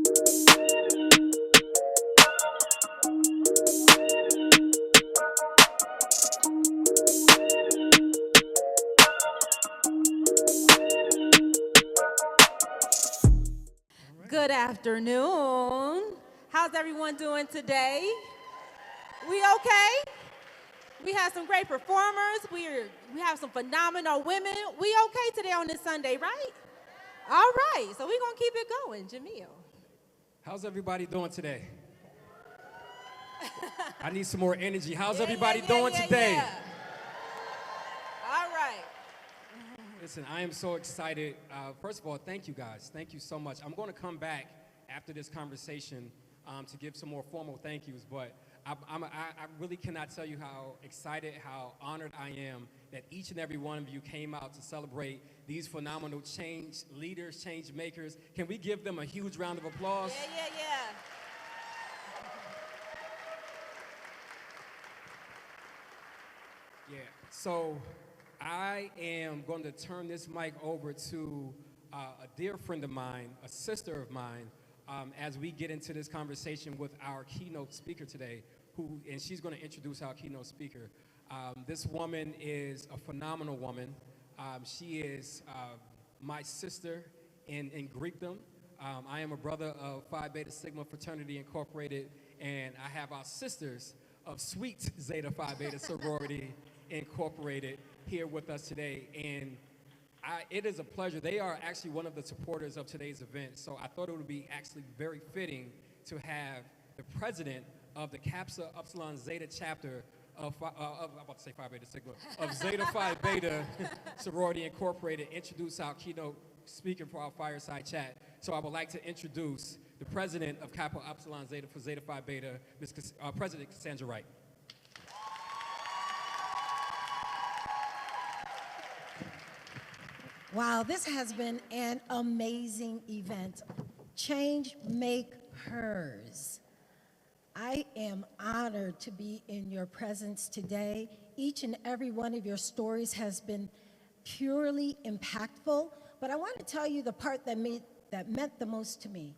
Good afternoon. How's everyone doing today? We okay? We have some great performers. We have some phenomenal women. We okay today on this Sunday, right? All right, so we're going to keep it going. Jamil. How's everybody doing today? I need some more energy. How's everybody doing today? All right. Listen, I am so excited. First of all, thank you guys. Thank you so much. I'm going to come back after this conversation to give some more formal thank yous, but I really cannot tell you how excited, how honored I am that each and every one of you came out to celebrate these phenomenal change leaders, change makers. Can we give them a huge round of applause? Yeah. Yeah, so I am going to turn this mic over to a dear friend of mine, a sister of mine, as we get into this conversation with our keynote speaker today, and she's going to introduce our keynote speaker. This woman is a phenomenal woman. She is my sister in Greekdom. I am a brother of Phi Beta Sigma Fraternity Incorporated, and I have our sisters of Sweet Zeta Phi Beta Sorority Incorporated here with us today, and it is a pleasure. They are actually one of the supporters of today's event, so I thought it would be actually very fitting to have the president of the Kappa Upsilon Zeta chapter of I'm about to say Phi Beta Sigma, of Zeta Phi Beta Sorority Incorporated introduce our keynote speaker for our fireside chat. So I would like to introduce the president of Kappa Upsilon Zeta for Zeta Phi Beta, President Cassandra Wright. Wow, this has been an amazing event. Change, make hers. I am honored to be in your presence today. Each and every one of your stories has been purely impactful, but I want to tell you the part that meant the most to me.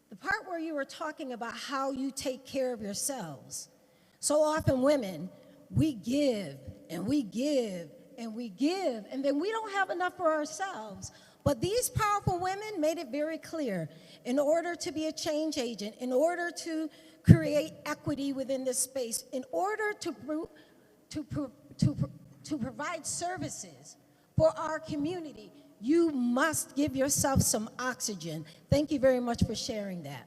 The part where you were talking about how you take care of yourselves. So often women, we give and we give and we give, and then we don't have enough for ourselves. But these powerful women made it very clear, in order to be a change agent, in order to create equity within this space, in order to provide services for our community, you must give yourself some oxygen. Thank you very much for sharing that.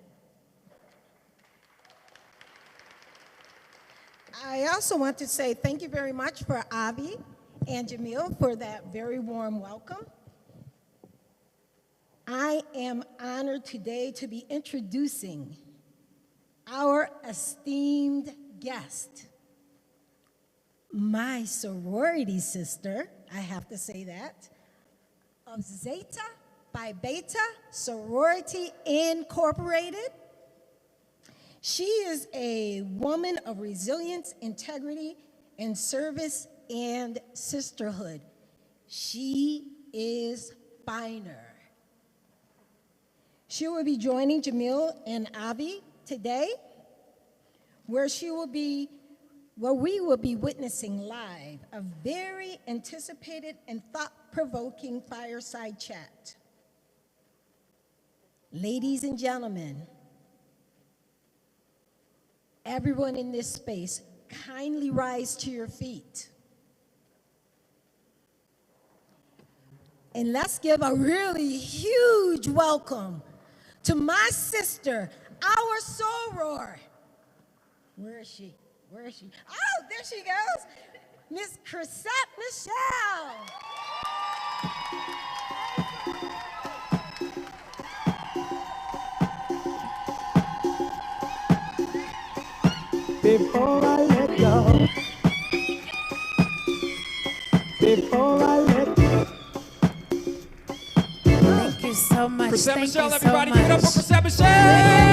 I also want to say thank you very much for Avi and Jamil for that very warm welcome. I am honored today to be introducing our esteemed guest, my sorority sister, I have to say that, of Zeta Phi Beta Sorority Incorporated. She is a woman of resilience, integrity, and service and sisterhood. She is finer. She will be joining Jamil and Avi today, where we will be witnessing live a very anticipated and thought-provoking fireside chat. Ladies and gentlemen, everyone in this space, kindly rise to your feet. And let's give a really huge welcome to my sister, our soror. Where is she? Where is she? Oh, there she goes. Miss Chrisette Michele. Before I let go, before I let go. Thank you so much. Chrisette Thank Michele, you everybody so give it up much. for Chrisette Michele!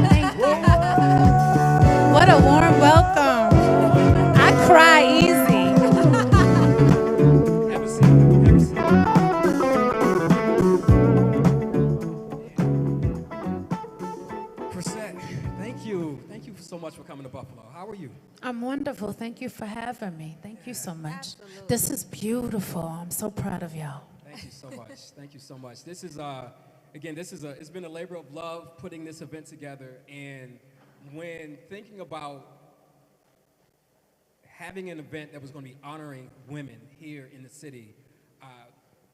Thank you. What a warm welcome. I cry easy. Have a seat. Have a seat. much for coming to Buffalo. How are you? I'm wonderful. Thank you for having me. Thank you so much. Absolutely. This is beautiful. I'm so proud of y'all. Thank you so much. Thank you so much. This is again, it's been a labor of love putting this event together. And when thinking about having an event that was going to be honoring women here in the city,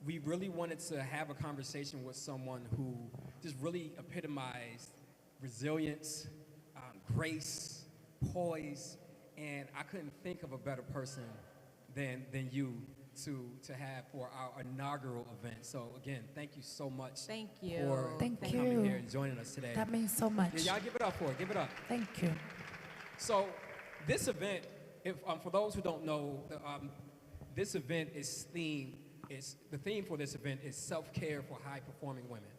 we really wanted to have a conversation with someone who just really epitomized resilience, grace, poise, and I couldn't think of a better person than you to have for our inaugural event. So again, thank you so much. Thank you. For Thank coming you. here and joining us today. That means so much. Yeah, y'all give it up for it. Give it up. Thank you. So this event, if for those who don't know, this event is the theme for this event is self-care for high-performing women,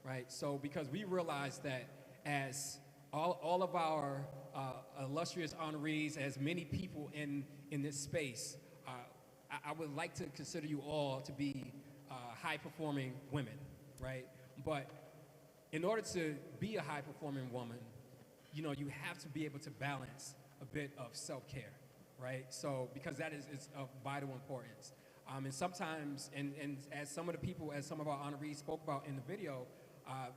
right? So because we realize that as all of our illustrious honorees, as many people in this space, I would like to consider you all to be high-performing women, right? But in order to be a high-performing woman, you know, you have to be able to balance a bit of self-care, right? So because that is of vital importance. And sometimes, and as some of the people, as some of our honorees spoke about in the video,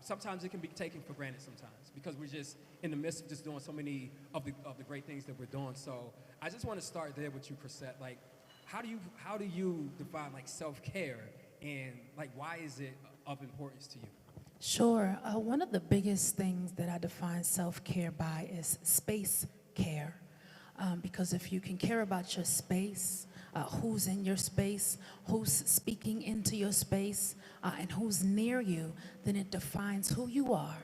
sometimes it can be taken for granted sometimes because we're just in the midst of just doing so many of the great things that we're doing. So I just want to start there with you, Chrisette. Like, how do you define like self-care, and like why is it of importance to you? Sure. One of the biggest things that I define self-care by is space care. Because if you can care about your space, who's in your space, who's speaking into your space, and who's near you, then it defines who you are.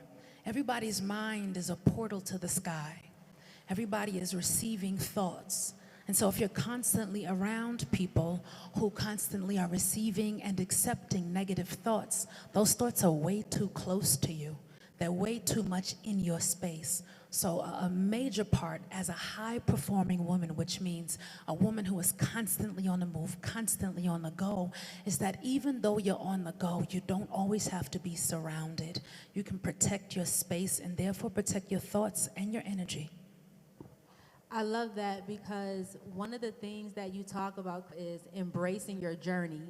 Everybody's mind is a portal to the sky. Everybody is receiving thoughts. And so if you're constantly around people who constantly are receiving and accepting negative thoughts, those thoughts are way too close to you. They're way too much in your space. So a major part as a high-performing woman, which means a woman who is constantly on the move, constantly on the go, is that even though you're on the go, you don't always have to be surrounded. You can protect your space and therefore protect your thoughts and your energy. I love that because one of the things that you talk about is embracing your journey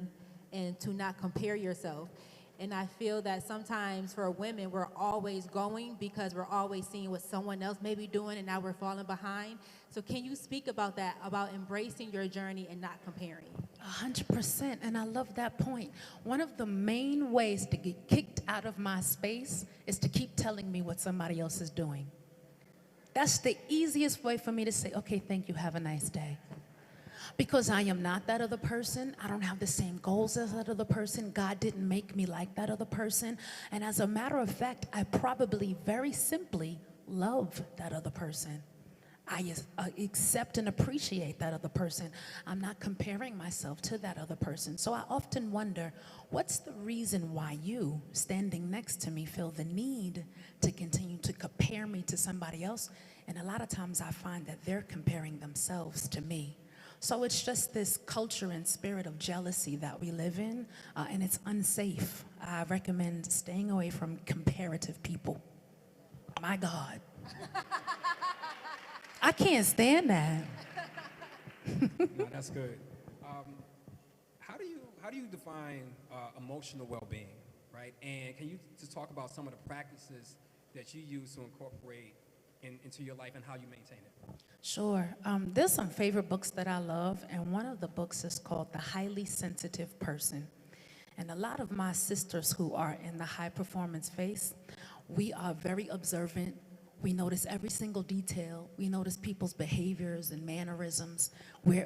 and to not compare yourself. And I feel that sometimes for women, we're always going because we're always seeing what someone else may be doing and now we're falling behind. So can you speak about that, about embracing your journey and not comparing? 100%, and I love that point. One of the main ways to get kicked out of my space is to keep telling me what somebody else is doing. That's the easiest way for me to say, okay, thank you, have a nice day. Because I am not that other person. I don't have the same goals as that other person. God didn't make me like that other person. And as a matter of fact, I probably very simply love that other person. I accept and appreciate that other person. I'm not comparing myself to that other person. So I often wonder, what's the reason why you, standing next to me, feel the need to continue to compare me to somebody else? And a lot of times I find that they're comparing themselves to me. So it's just this culture and spirit of jealousy that we live in, and it's unsafe. I recommend staying away from comparative people. My God. I can't stand that. No, that's good. How do you define emotional well-being, right? And can you just talk about some of the practices that you use to incorporate into your life and how you maintain it? Sure. There's some favorite books that I love, and one of the books is called The Highly Sensitive Person. And a lot of my sisters who are in the high performance phase, we are very observant. We notice every single detail. We notice people's behaviors and mannerisms. We're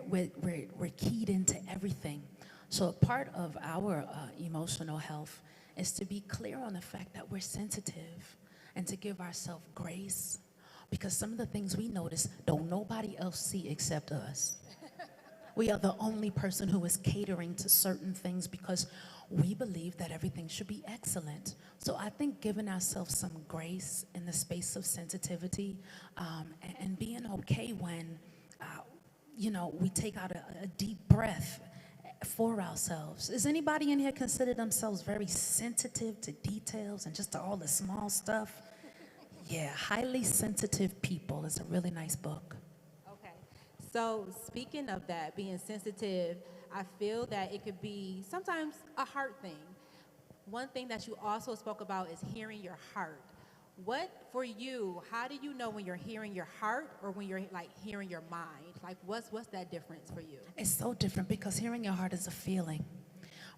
keyed into everything. So a part of our emotional health is to be clear on the fact that we're sensitive and to give ourselves grace. Because some of the things we notice, don't nobody else see except us. We are the only person who is catering to certain things because we believe that everything should be excellent. So I think giving ourselves some grace in the space of sensitivity and being okay when, we take out a deep breath for ourselves. Is anybody in here consider themselves very sensitive to details and just to all the small stuff? Yeah, Highly Sensitive People is a really nice book. Okay. So speaking of that, being sensitive, I feel that it could be sometimes a heart thing. One thing that you also spoke about is hearing your heart. What for you, how do you know when you're hearing your heart or when you're like hearing your mind? Like what's that difference for you? It's so different because hearing your heart is a feeling,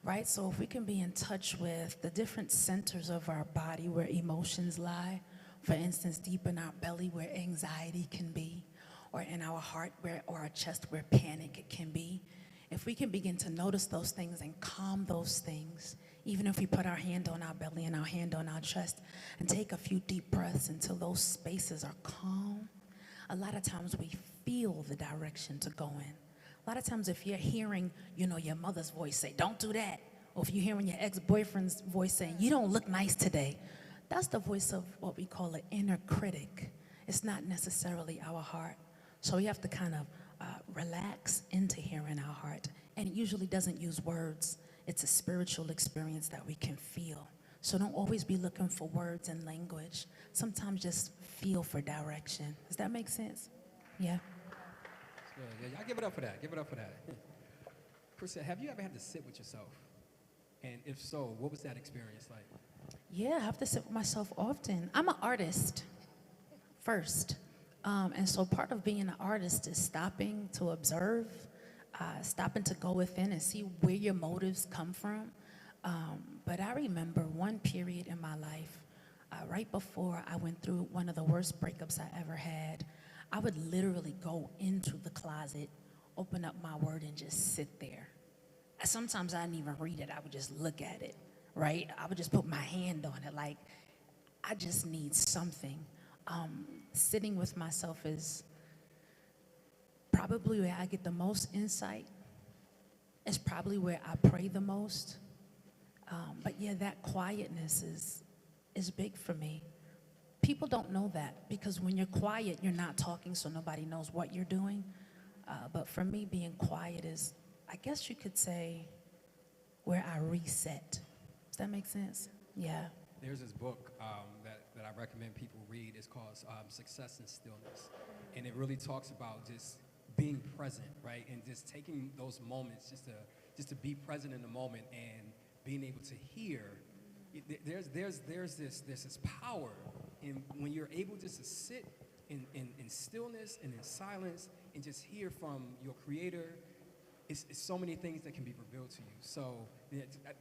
right? So if we can be in touch with the different centers of our body where emotions lie, for instance, deep in our belly where anxiety can be, or in our heart where, or our chest where panic can be, if we can begin to notice those things and calm those things, even if we put our hand on our belly and our hand on our chest and take a few deep breaths until those spaces are calm, a lot of times we feel the direction to go in. A lot of times if you're hearing, your mother's voice say, don't do that, or if you're hearing your ex-boyfriend's voice saying, you don't look nice today, that's the voice of what we call an inner critic. It's not necessarily our heart. So we have to kind of relax into hearing our heart. And it usually doesn't use words. It's a spiritual experience that we can feel. So don't always be looking for words and language. Sometimes just feel for direction. Does that make sense? Yeah. Good. Yeah, y'all give it up for that. Give it up for that. Chrisette, have you ever had to sit with yourself? And if so, what was that experience like? Yeah, I have to sit with myself often. I'm an artist first. And so part of being an artist is stopping to observe, stopping to go within and see where your motives come from. But I remember one period in my life, right before I went through one of the worst breakups I ever had, I would literally go into the closet, open up my word, and just sit there. Sometimes I didn't even read it. I would just look at it, right? I would just put my hand on it like, I just need something. Sitting with myself is probably where I get the most insight. It's probably where I pray the most. But yeah, that quietness is big for me. People don't know that because when you're quiet, you're not talking, so nobody knows what you're doing. But for me, being quiet is, I guess you could say, where I reset. Does that make sense? Yeah. There's this book that I recommend people read. It's called Success in Stillness. And it really talks about just being present, right? And just taking those moments just to be present in the moment and being able to hear. There's this power in when you're able just to sit in stillness and in silence and just hear from your creator. It's so many things that can be revealed to you. So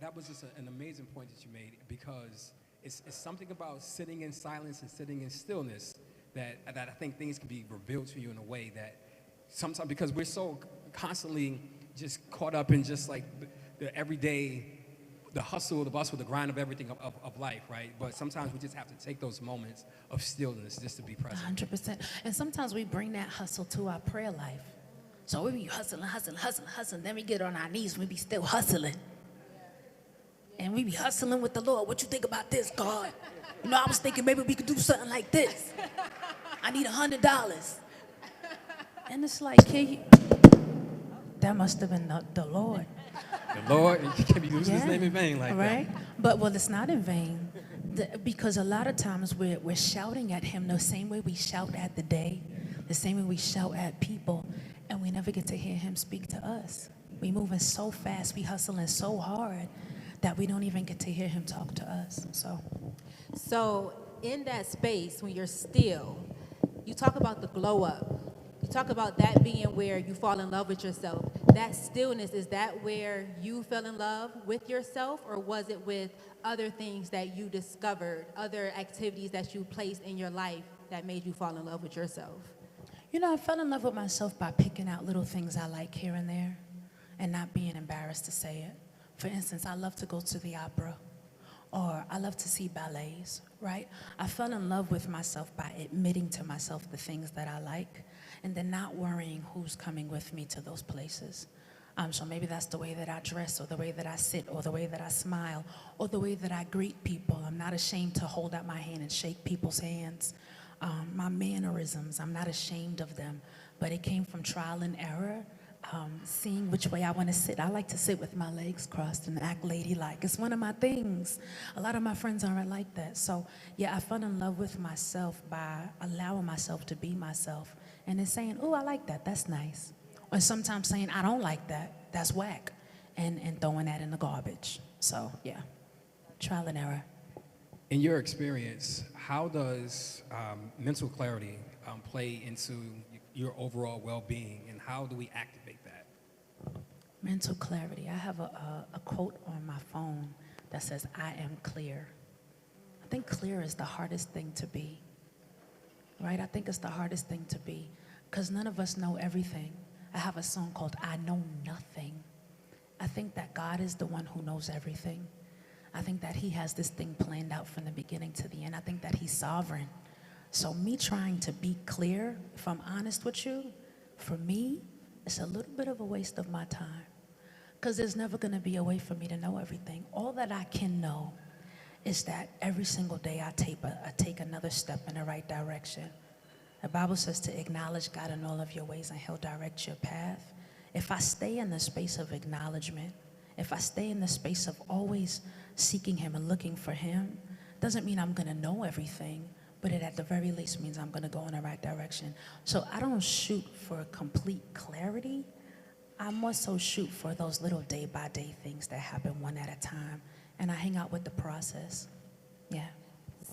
that was just an amazing point that you made because it's something about sitting in silence and sitting in stillness that I think things can be revealed to you in a way that sometimes, because we're so constantly just caught up in just like the everyday, the hustle, the bustle, the grind of everything of life, right? But sometimes we just have to take those moments of stillness just to be present. 100%. And sometimes we bring that hustle to our prayer life. So we be hustling. Then we get on our knees and we be still hustling. And we be hustling with the Lord. What you think about this, God? I was thinking maybe we could do something like this. I need $100. And it's like, that must have been the Lord. The Lord, you can't be using his name in vain like right? that. But, it's not in vain. Because a lot of times we're shouting at him the same way we shout at the day, the same way we shout at people, and we never get to hear him speak to us. We moving so fast, we hustling so hard that we don't even get to hear him talk to us. So in that space, when you're still, you talk about the glow up. You talk about that being where you fall in love with yourself. That stillness, is that where you fell in love with yourself, or was it with other things that you discovered, other activities that you placed in your life that made you fall in love with yourself? I fell in love with myself by picking out little things I like here and there and not being embarrassed to say it. For instance, I love to go to the opera, or I love to see ballets, right? I fell in love with myself by admitting to myself the things that I like and then not worrying who's coming with me to those places. So maybe that's the way that I dress, or the way that I sit, or the way that I smile, or the way that I greet people. I'm not ashamed to hold out my hand and shake people's hands. My mannerisms, I'm not ashamed of them, but it came from trial and error seeing which way I want to sit. I like to sit with my legs crossed and act ladylike. It's one of my things. A lot of my friends aren't like that. So yeah, I fell in love with myself by allowing myself to be myself. And then saying, oh, I like that, that's nice. Or sometimes saying, I don't like that, that's whack. And throwing that in the garbage. So yeah, trial and error. In your experience, how does mental clarity play into your overall well-being, and how do we activate that? Mental clarity. I have a quote on my phone that says, I am clear. I think clear is the hardest thing to be, right? I think it's the hardest thing to be because none of us know everything. I have a song called I Know Nothing. I think that God is the one who knows everything. I think that he has this thing planned out from the beginning to the end. I think that he's sovereign. So me trying to be clear, if I'm honest with you, for me, it's a little bit of a waste of my time because there's never going to be a way for me to know everything. All that I can know is that every single day I take another step in the right direction. The Bible says to acknowledge God in all of your ways and he'll direct your path. If I stay in the space of acknowledgement, if I stay in the space of always seeking him and looking for him, doesn't mean I'm going to know everything, but it at the very least means I'm going to go in the right direction. So I don't shoot for complete clarity. I more so shoot for those little day-by-day things that happen one at a time, and I hang out with the process. Yeah.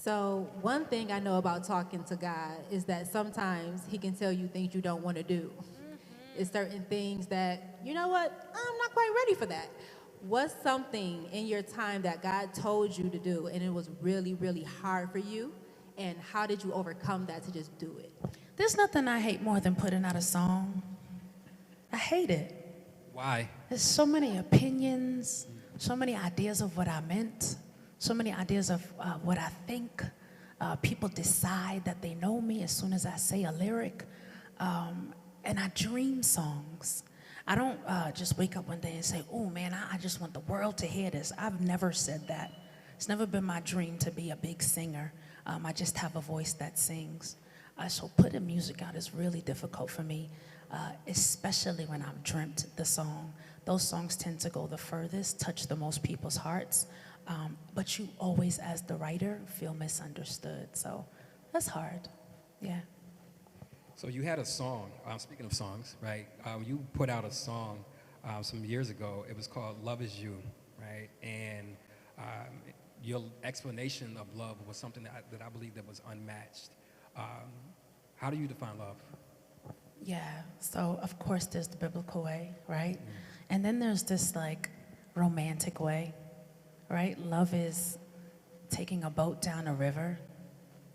So one thing I know about talking to God is that sometimes he can tell you things you don't want to do. It's certain things that, you know what, I'm not quite ready for that. What's something in your time that God told you to do and it was really, really hard for you? And how did you overcome that to just do it? There's nothing I hate more than putting out a song. I hate it. Why? There's so many opinions, so many ideas of what I meant, so many ideas of what I think. People decide that they know me as soon as I say a lyric. And I dream songs. I don't just wake up one day and say, oh man, I just want the world to hear this. I've never said that. It's never been my dream to be a big singer. I just have a voice that sings. So putting music out is really difficult for me, especially when I've dreamt the song. Those songs tend to go the furthest, touch the most people's hearts, but you always, as the writer, feel misunderstood. So that's hard, yeah. So you had a song, speaking of songs, right? You put out a song some years ago. It was called Love Is You, right? And your explanation of love was something that I believe that was unmatched. How do you define love? Yeah, so of course there's the biblical way, right? And then there's this like romantic way, right? Love is taking a boat down a river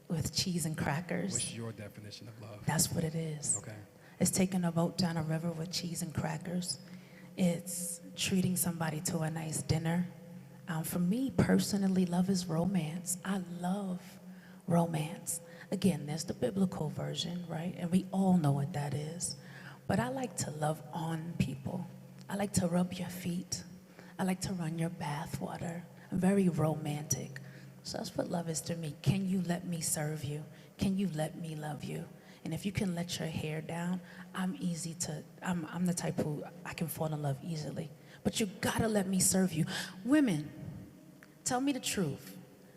with cheese and crackers. What's your definition of love? That's what it is. Okay. It's taking a boat down a river with cheese and crackers. It's treating somebody to a nice dinner. For me personally, love is romance. I love romance. Again, there's the biblical version, right? And we all know what that is. But I like to love on people. I like to rub your feet. I like to run your bath water. I'm very romantic. So that's what love is to me. Can you let me serve you? Can you let me love you? And if you can let your hair down, I'm the type who I can fall in love easily. But you gotta let me serve you. Women, tell me the truth.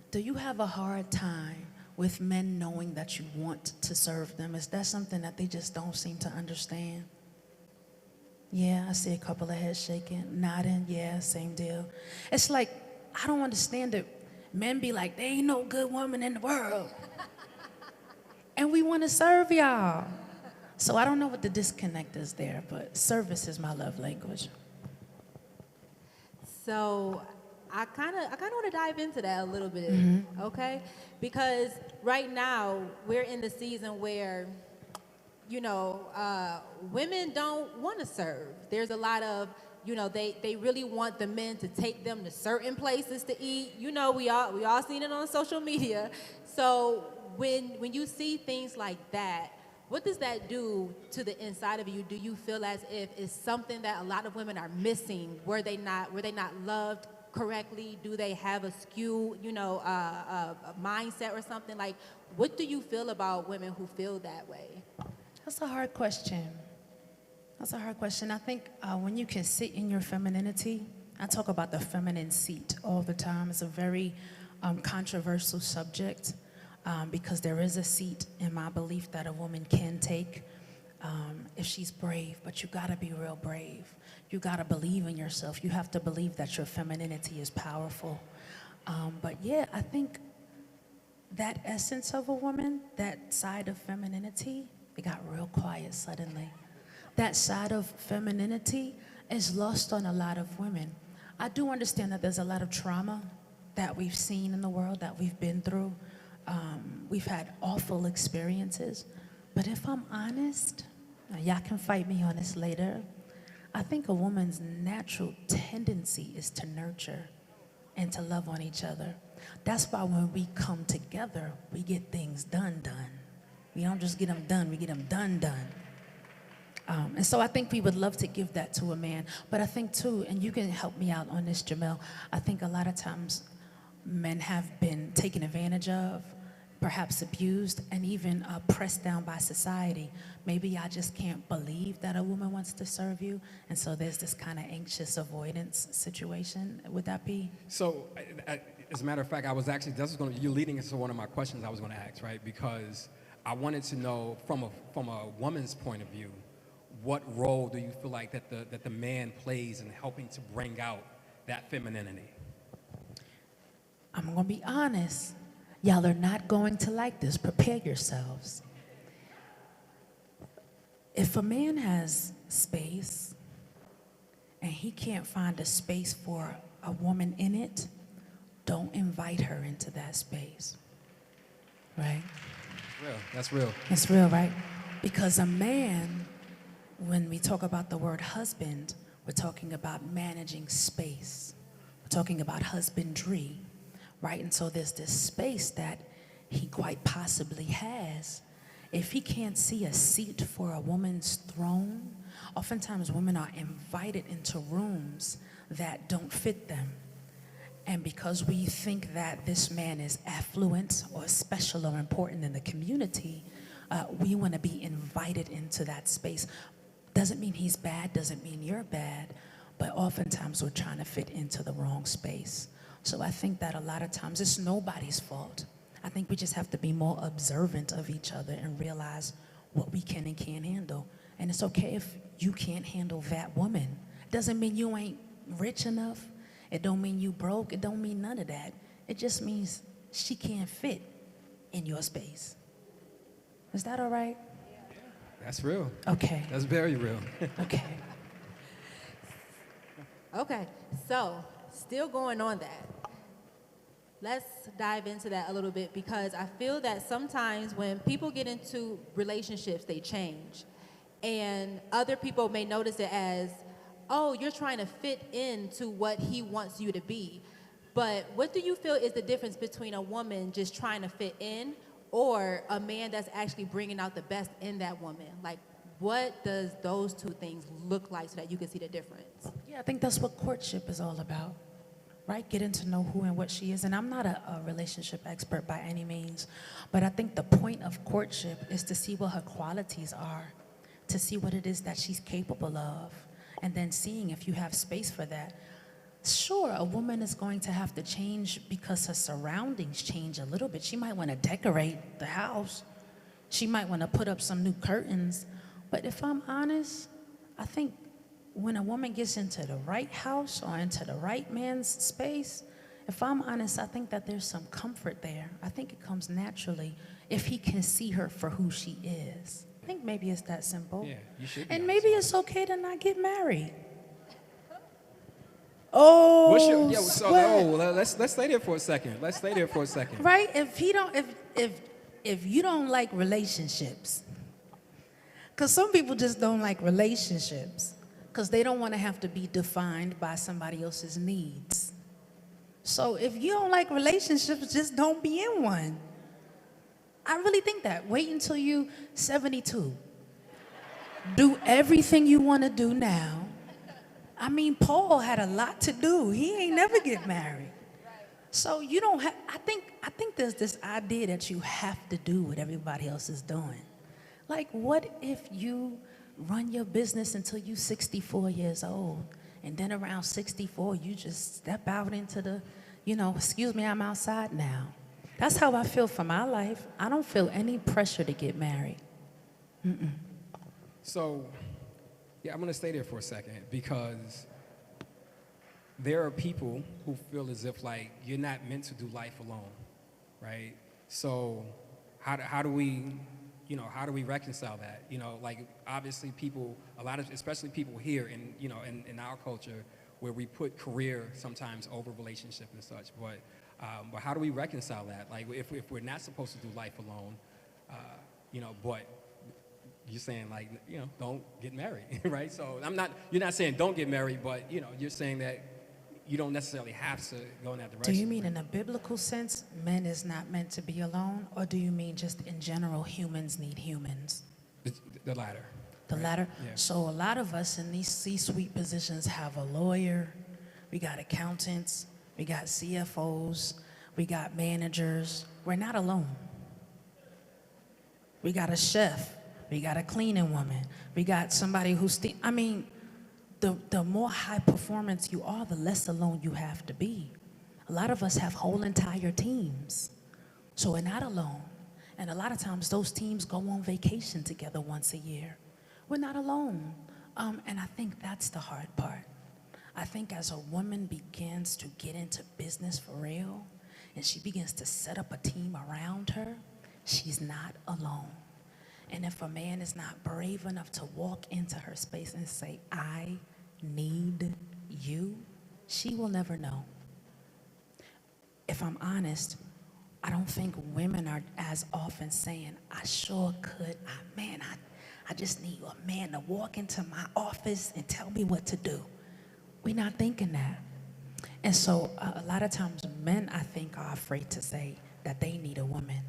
Do you have a hard time with men knowing that you want to serve them? Is that something that they just don't seem to understand? Yeah, I see a couple of heads shaking, nodding, yeah, same deal. It's like, I don't understand it. Men be like, there ain't no good woman in the world. And we want to serve y'all. So I don't know what the disconnect is there, but service is my love language. So I kind of want to dive into that a little bit, okay? Because right now we're in the season where, you know, women don't want to serve. There's a lot of, you know, they really want the men to take them to certain places to eat. You know, we all seen it on social media. So when you see things like that, what does that do to the inside of you? Do you feel as if it's something that a lot of women are missing? Were they not loved correctly? Do they have a skew, you know, a mindset or something? Like, what do you feel about women who feel that way? That's a hard question. That's a hard question. I think when you can sit in your femininity, I talk about the feminine seat all the time. It's a very controversial subject because there is a seat in my belief that a woman can take if she's brave, but you gotta be real brave. You gotta believe in yourself. You have to believe that your femininity is powerful. But yeah, I think that essence of a woman, that side of femininity, it got real quiet suddenly. That side of femininity is lost on a lot of women. I do understand that there's a lot of trauma that we've seen in the world, that we've been through. We've had awful experiences. But if I'm honest, now y'all can fight me on this later, I think a woman's natural tendency is to nurture and to love on each other. That's why when we come together, we get things done. We don't just get them done, we get them done. And so I think we would love to give that to a man. But I think too, and you can help me out on this, Jamil, I think a lot of times men have been taken advantage of, perhaps abused, and even pressed down by society. Maybe I just can't believe that a woman wants to serve you, and so there's this kind of anxious avoidance situation. Would that be? So, as a matter of fact, I was actually, you're leading into one of my questions I was going to ask, right? Because I wanted to know from a woman's point of view, what role do you feel like that the man plays in helping to bring out that femininity? I'm gonna be honest. Y'all are not going to like this. Prepare yourselves. If a man has space and he can't find a space for a woman in it, don't invite her into that space. Right? Real. That's real. It's real, right? Because a man, when we talk about the word husband, we're talking about managing space. We're talking about husbandry. Right? And so there's this space that he quite possibly has. If he can't see a seat for a woman's throne, oftentimes women are invited into rooms that don't fit them. And because we think that this man is affluent or special or important in the community, we want to be invited into that space. Doesn't mean he's bad, doesn't mean you're bad, but oftentimes we're trying to fit into the wrong space. So I think that a lot of times it's nobody's fault. I think we just have to be more observant of each other and realize what we can and can't handle. And it's okay if you can't handle that woman. Doesn't mean you ain't rich enough. It don't mean you broke. It don't mean none of that. It just means she can't fit in your space. Is that all right? That's real. Okay. That's very real. Okay. Okay, so still going on that. Let's dive into that a little bit because I feel that sometimes when people get into relationships, they change. And other people may notice it as, oh, you're trying to fit into what he wants you to be. But what do you feel is the difference between a woman just trying to fit in or a man that's actually bringing out the best in that woman? Like, what does those two things look like so that you can see the difference? Yeah, I think that's what courtship is all about, right? Getting to know who and what she is. And I'm not a relationship expert by any means, but I think the point of courtship is to see what her qualities are, to see what it is that she's capable of, and then seeing if you have space for that. Sure, a woman is going to have to change because her surroundings change a little bit. She might want to decorate the house. She might want to put up some new curtains. But if I'm honest, I think when a woman gets into the right house or into the right man's space, if I'm honest, I think that there's some comfort there. I think it comes naturally if he can see her for who she is. I think maybe it's that simple. Yeah, you should. And maybe it's okay to not get married. Oh, let's stay there for a second. Let's stay there for a second. Right? If you don't like relationships, because some people just don't like relationships, because they don't want to have to be defined by somebody else's needs. So if you don't like relationships, just don't be in one. I really think that. Wait until you 72. Do everything you want to do now. I mean, Paul had a lot to do. He ain't never get married. So you don't have, I think there's this idea that you have to do what everybody else is doing. Like, what if you run your business until you're 64 years old. And then around 64, you just step out into the, excuse me, I'm outside now. That's how I feel for my life. I don't feel any pressure to get married. So, yeah, I'm going to stay there for a second because there are people who feel as if, like, you're not meant to do life alone, right? So how do we reconcile that? Like, obviously people, especially people here in our culture, where we put career sometimes over relationship and such, but how do we reconcile that? Like, if we're not supposed to do life alone, but you're saying, like, don't get married, right? So you're not saying don't get married, but, you're saying that you don't necessarily have to go in that direction. Do you mean in a biblical sense, men is not meant to be alone? Or do you mean just in general, humans need humans? The latter. The right? latter? Yeah. So a lot of us in these C-suite positions have a lawyer, we got accountants, we got CFOs, we got managers. We're not alone. We got a chef, we got a cleaning woman, we got somebody who's, the more high performance you are, the less alone you have to be. A lot of us have whole entire teams, so we're not alone. And a lot of times those teams go on vacation together once a year. We're not alone. And I think that's the hard part. I think as a woman begins to get into business for real, and she begins to set up a team around her, she's not alone. And if a man is not brave enough to walk into her space and say, I need you, she will never know. If I'm honest, I don't think women are as often saying, I sure could, I just need a man to walk into my office and tell me what to do. We're not thinking that. And so a lot of times men, I think, are afraid to say that they need a woman.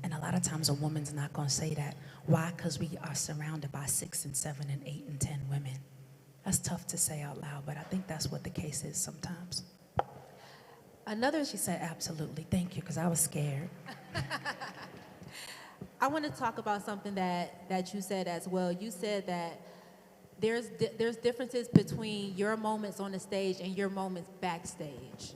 And a lot of times a woman's not going to say that. Why? Because we are surrounded by 6 and 7 and 8 and 10 women. That's tough to say out loud, but I think that's what the case is sometimes. She said, absolutely. Thank you, because I was scared. I want to talk about something that you said as well. You said that there's differences between your moments on the stage and your moments backstage.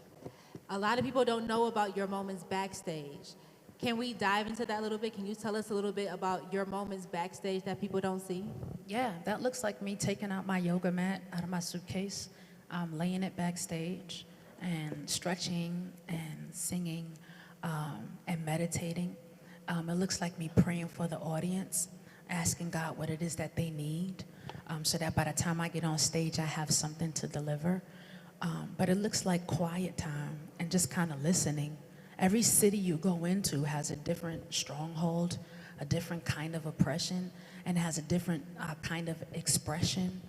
A lot of people don't know about your moments backstage. Can we dive into that a little bit? Can you tell us a little bit about your moments backstage that people don't see? Yeah, that looks like me taking out my yoga mat out of my suitcase, laying it backstage, and stretching and singing and meditating. It looks like me praying for the audience, asking God what it is that they need, so that by the time I get on stage, I have something to deliver. But it looks like quiet time and just kind of listening. Every city you go into has a different stronghold, a different kind of oppression, and has a different kind of expression.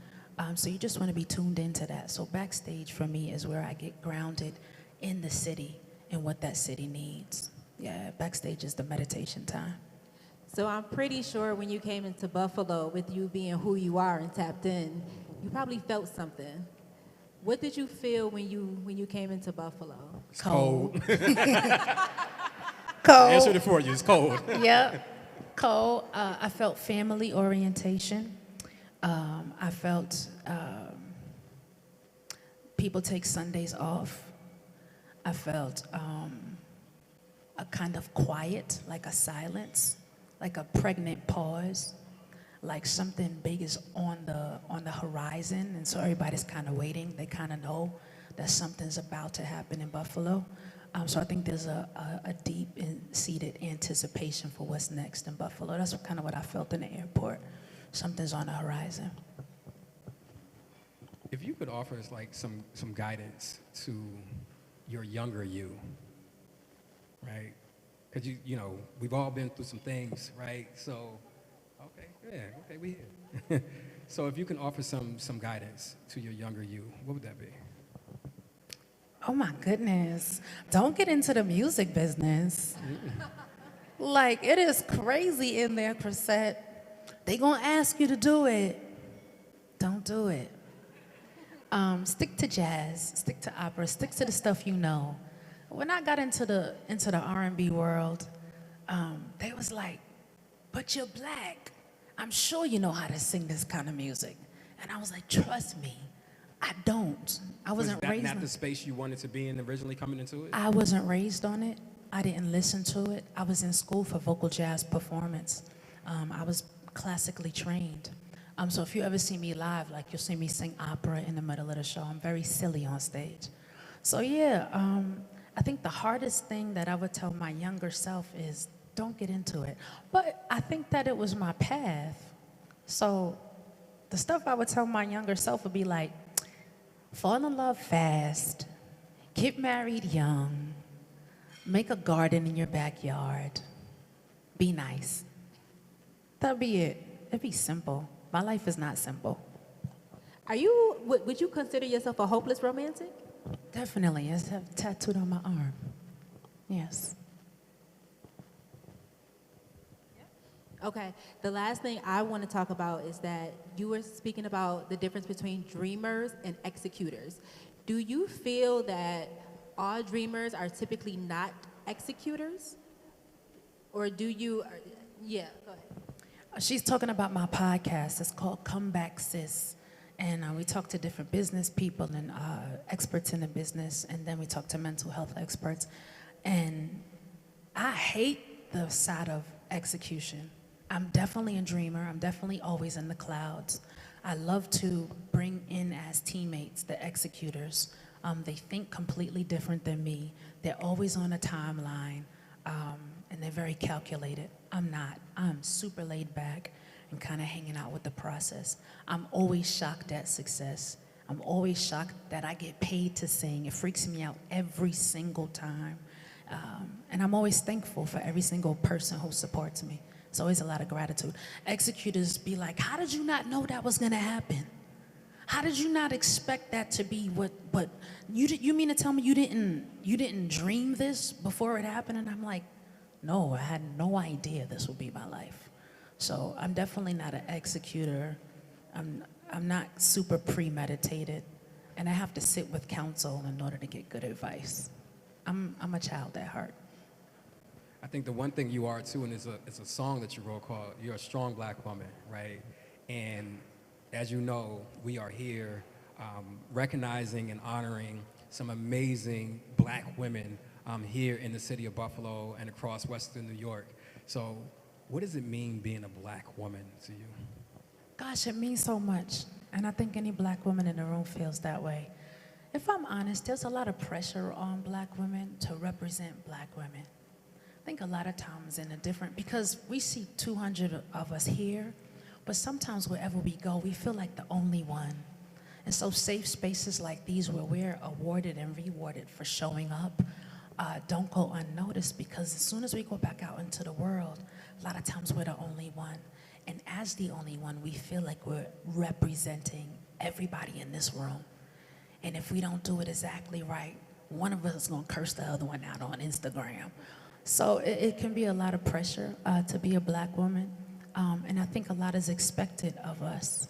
So you just want to be tuned into that. So backstage for me is where I get grounded in the city and what that city needs. Yeah, backstage is the meditation time. So I'm pretty sure when you came into Buffalo, with you being who you are and tapped in, you probably felt something. What did you feel when you came into Buffalo? It's cold. Cold. I answered it for you. It's cold. Yep. Cold. I felt family orientation. I felt people take Sundays off. I felt a kind of quiet, like a silence, like a pregnant pause, like something big is on the horizon, and so everybody's kind of waiting. They kind of know that something's about to happen in Buffalo. So I think there's a deep seated anticipation for what's next in Buffalo. That's kind of what I felt in the airport. Something's on the horizon. If you could offer us like some guidance to your younger you, right? Because we've all been through some things, right? So, okay, we here. So if you can offer some guidance to your younger you, what would that be? Oh my goodness. Don't get into the music business. Like, it is crazy in there, Chrisette. They gonna ask you to do it. Don't do it. Stick to jazz, stick to opera, stick to the stuff you know. When I got into the R&B world, they was like, but you're black. I'm sure you know how to sing this kind of music. And I was like, trust me, I don't. I Was wasn't that raised not on the space you wanted to be in originally coming into it? I wasn't raised on it. I didn't listen to it. I was in school for vocal jazz performance. I was classically trained. So if you ever see me live, like you'll see me sing opera in the middle of the show. I'm very silly on stage. So yeah, I think the hardest thing that I would tell my younger self is don't get into it. But I think that it was my path. So the stuff I would tell my younger self would be like, fall in love fast, get married young, make a garden in your backyard, be nice. That'd be it. It'd be simple. My life is not simple. Would you consider yourself a hopeless romantic? Definitely. I have it tattooed on my arm. Yes. Okay, the last thing I want to talk about is that you were speaking about the difference between dreamers and executors. Do you feel that all dreamers are typically not executors? Or do you, yeah, go ahead. She's talking about my podcast. It's called Comeback Sis. And we talk to different business people and experts in the business. And then we talk to mental health experts. And I hate the side of execution. I'm definitely a dreamer. I'm definitely always in the clouds. I love to bring in as teammates the executors. They think completely different than me. They're always on a timeline, and they're very calculated. I'm not. I'm super laid back and kind of hanging out with the process. I'm always shocked at success. I'm always shocked that I get paid to sing. It freaks me out every single time. And I'm always thankful for every single person who supports me. It's always a lot of gratitude. Executors be like, how did you not know that was gonna happen? How did you not expect that to be what you mean to tell me you didn't dream this before it happened? And I'm like, no, I had no idea this would be my life. So I'm definitely not an executor. I'm not super premeditated, and I have to sit with counsel in order to get good advice. I'm a child at heart. I think the one thing you are too, and it's a song that you wrote called "You're a Strong Black Woman," right? And as you know, we are here recognizing and honoring some amazing Black women here in the city of Buffalo and across Western New York. So, what does it mean being a Black woman to you? Gosh, it means so much, and I think any Black woman in the room feels that way. If I'm honest, there's a lot of pressure on Black women to represent Black women. I think a lot of times because we see 200 of us here, but sometimes wherever we go, we feel like the only one. And so safe spaces like these where we're awarded and rewarded for showing up don't go unnoticed, because as soon as we go back out into the world, a lot of times we're the only one. And as the only one, we feel like we're representing everybody in this room. And if we don't do it exactly right, one of us is gonna curse the other one out on Instagram. So it can be a lot of pressure to be a Black woman. And I think a lot is expected of us.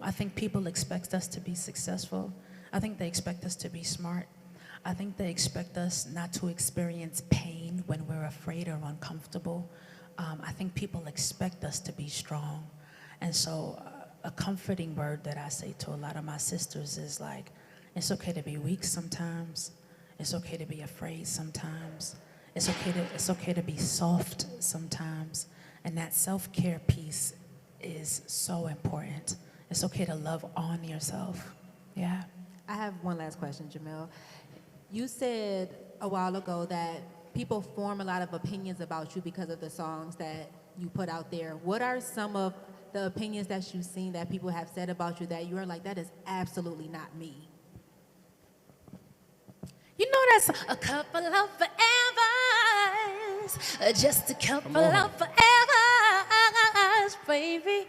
I think people expect us to be successful. I think they expect us to be smart. I think they expect us not to experience pain when we're afraid or uncomfortable. I think people expect us to be strong. And so a comforting word that I say to a lot of my sisters is like, it's okay to be weak sometimes. It's okay to be afraid sometimes. It's okay to be soft sometimes. And that self-care piece is so important. It's okay to love on yourself. Yeah. I have one last question, Jamil. You said a while ago that people form a lot of opinions about you because of the songs that you put out there. What are some of the opinions that you've seen that people have said about you that you are like, that is absolutely not me? You know that's a couple of forevers, just a couple of forevers, baby.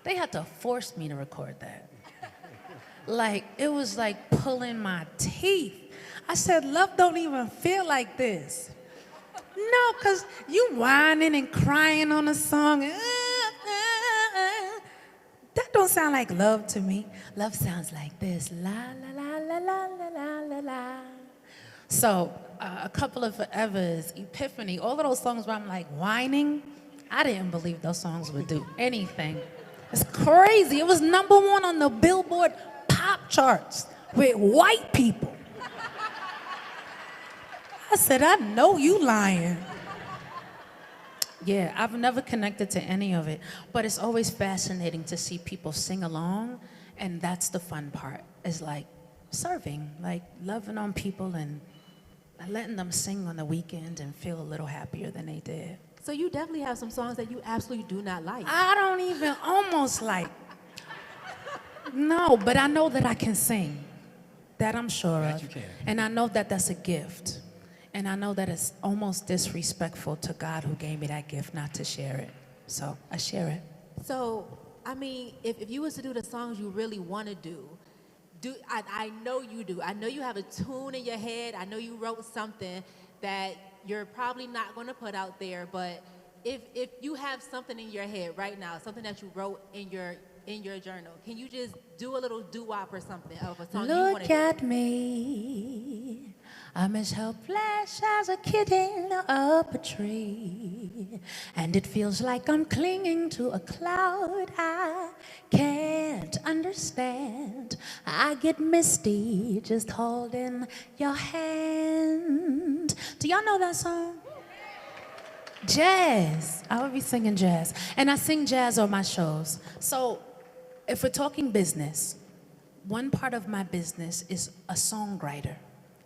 They had to force me to record that. Like, it was like pulling my teeth. I said, love don't even feel like this. No, because you whining and crying on a song. That don't sound like love to me. Love sounds like this. La, la, la, la, la, la, la, la. So, a couple of forevers, Epiphany, all of those songs where I'm like whining, I didn't believe those songs would do anything. It's crazy. It was #1 on the Billboard pop charts with white people. I said, I know you lying. Yeah, I've never connected to any of it, but it's always fascinating to see people sing along, and that's the fun part, is like serving, like loving on people and letting them sing on the weekend and feel a little happier than they did. So you definitely have some songs that you absolutely do not like. I don't even almost like. No, but I know that I can sing. That I'm sure That of. you can. And I know that that's a gift. And I know that it's almost disrespectful to God who gave me that gift not to share it. So I share it. So, I mean, if you was to do the songs you really want to do, I know you do. I know you have a tune in your head. I know you wrote something that you're probably not going to put out there. But if you have something in your head right now, something that you wrote in your journal, can you just do a little doo-wop or something of a song you want Look to do? at me. I'm as helpless as a kitten up a tree. And it feels like I'm clinging to a cloud I can't understand. I get misty just holding your hand. Do y'all know that song? Jazz. I would be singing jazz. And I sing jazz on my shows. So if we're talking business, one part of my business is a songwriter.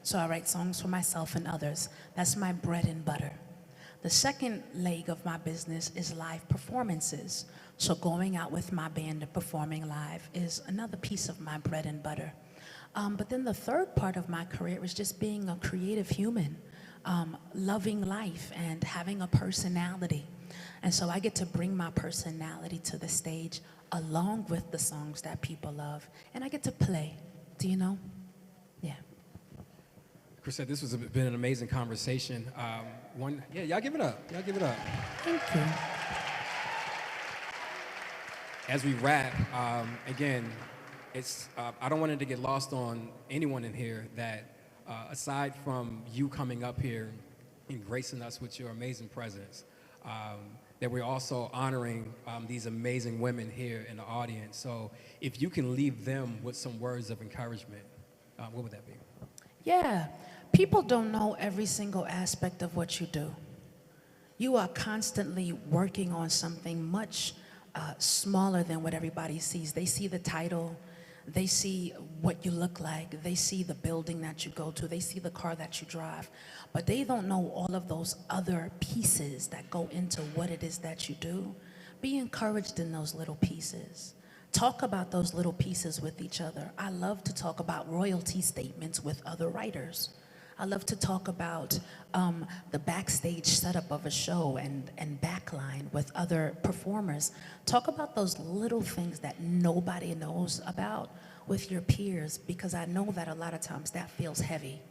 So I write songs for myself and others. That's my bread and butter. The second leg of my business is live performances. So going out with my band and performing live is another piece of my bread and butter. But then the third part of my career is just being a creative human, loving life and having a personality. And so I get to bring my personality to the stage along with the songs that people love. And I get to play. Do you know? Yeah. Chrisette, this has been an amazing conversation. Y'all give it up. Y'all give it up. Thank you. As we wrap, again, I don't want it to get lost on anyone in here that aside from you coming up here and gracing us with your amazing presence, that we're also honoring these amazing women here in the audience. So if you can leave them with some words of encouragement, what would that be? Yeah. People don't know every single aspect of what you do. You are constantly working on something much smaller than what everybody sees. They see the title, they see what you look like, they see the building that you go to, they see the car that you drive, but they don't know all of those other pieces that go into what it is that you do. Be encouraged in those little pieces. Talk about those little pieces with each other. I love to talk about royalty statements with other writers. I love to talk about the backstage setup of a show and backline with other performers. Talk about those little things that nobody knows about with your peers, because I know that a lot of times that feels heavy.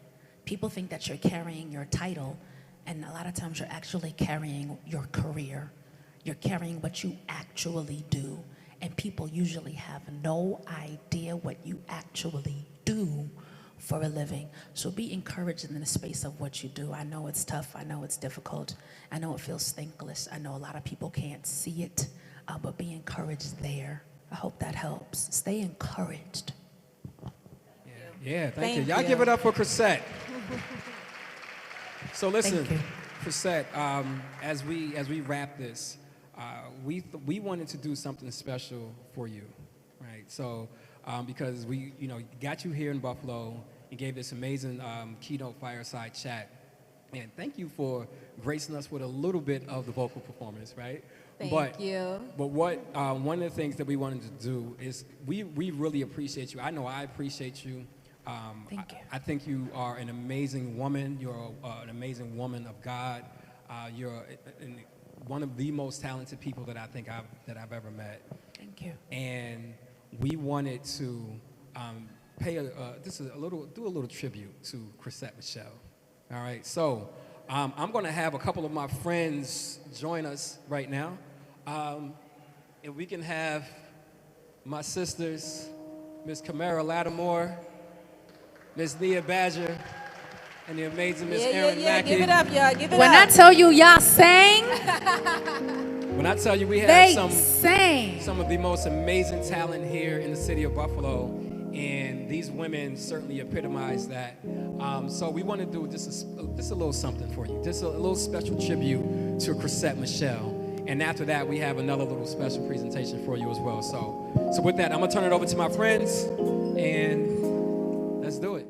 People think that you're carrying your title, and a lot of times you're actually carrying your career. You're carrying what you actually do, and people usually have no idea what you actually do for a living. So be encouraged in the space of what you do. I know it's tough. I know it's difficult. I know it feels thankless. I know a lot of people can't see it, but be encouraged there. I hope that helps. Stay encouraged. Yeah, thank you. Thank Y'all you. give it up for Chrisette. So listen, Thank you. Chrisette, as we wrap this, we wanted to do something special for you, right? So because we got you here in Buffalo and gave this amazing keynote fireside chat, and thank you for gracing us with a little bit of the vocal performance, right? Thank you. But what one of the things that we wanted to do is we really appreciate you. I know I appreciate you. Thank you. I think you are an amazing woman. You're an amazing woman of God. You're one of the most talented people that I think I've ever met. Thank you. And we wanted to pay do a little tribute to Chrisette Michele. All right, so I'm going to have a couple of my friends join us right now. If we can have my sisters, Miss Camara Lattimore, Miss Nia Badger, and the amazing Miss Erin Mackey. Give it up, y'all. Give it When up. I tell you y'all sang, When I tell you we have They some sang. of the most amazing talent here in the city of Buffalo, and these women certainly epitomize that. So we want to do just a little something for you, just a little special tribute to Chrisette Michele. And after that, we have another little special presentation for you as well. So with that, I'm gonna turn it over to my friends, and let's do it.